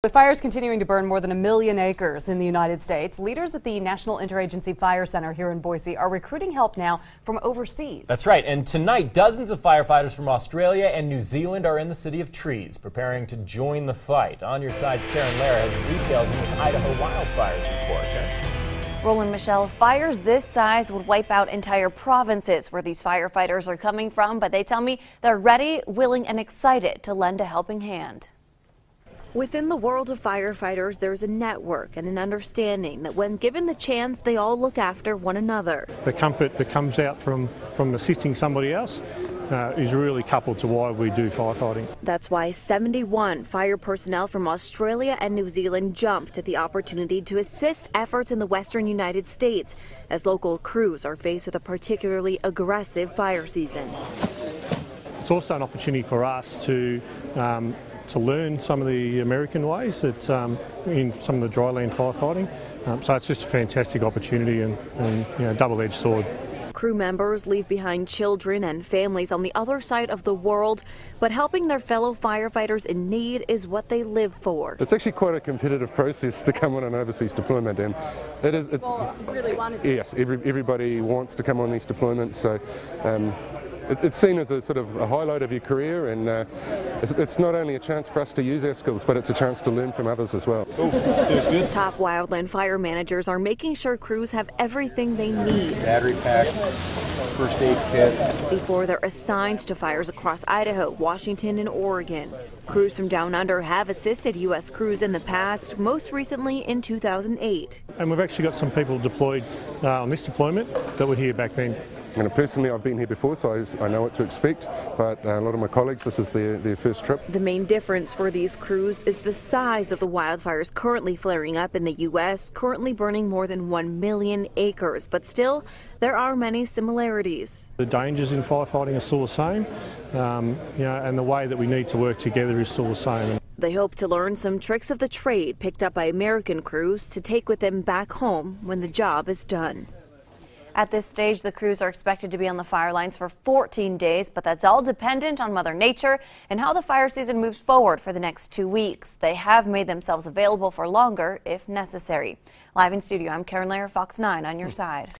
With fires continuing to burn more than 1 million acres in the United States, leaders at the National Interagency Fire Center here in Boise are recruiting help now from overseas. That's right, and tonight dozens of firefighters from Australia and New Zealand are in the city of Trees, preparing to join the fight. On Your Side's Karen Lair has the details in this Idaho wildfires report. Karen? Roland, Michelle, fires this size would wipe out entire provinces where these firefighters are coming from, but they tell me they're ready, willing, and excited to lend a helping hand. Within the world of firefighters, there's a network and an understanding that when given the chance, they all look after one another. The comfort that comes out from assisting somebody else is really coupled to why we do firefighting. That's why 71 fire personnel from Australia and New Zealand jumped at the opportunity to assist efforts in the western United States as local crews are faced with a particularly aggressive fire season. It's also an opportunity for us to learn some of the American ways that in some of the dryland firefighting. So it's just a fantastic opportunity and double-edged sword. Crew members leave behind children and families on the other side of the world, but helping their fellow firefighters in need is what they live for. It's actually quite a competitive process to come on an overseas deployment, and Really wanted to. Yes, everybody wants to come on these deployments, so it's seen as a sort of a highlight of your career, and it's not only a chance for us to use our skills, but it's a chance to learn from others as well. Top wildland fire managers are making sure crews have everything they need. Battery pack, first aid kit. Before they're assigned to fires across Idaho, Washington, and Oregon. Crews from down under have assisted U.S. crews in the past, most recently in 2008. And we've actually got some people deployed on this deployment that were here back then. And personally, I've been here before, so I know what to expect, but a lot of my colleagues, this is their first trip. The main difference for these crews is the size of the wildfires currently flaring up in the U.S., currently burning more than 1 million acres. But still, there are many similarities. The dangers in firefighting are still the same, and the way that we need to work together is still the same. They hope to learn some tricks of the trade picked up by American crews to take with them back home when the job is done. At this stage, the crews are expected to be on the fire lines for 14 days, but that's all dependent on Mother Nature and how the fire season moves forward for the next 2 weeks. They have made themselves available for longer if necessary. Live in studio, I'm Karen Lair, Fox 9 on Your Side.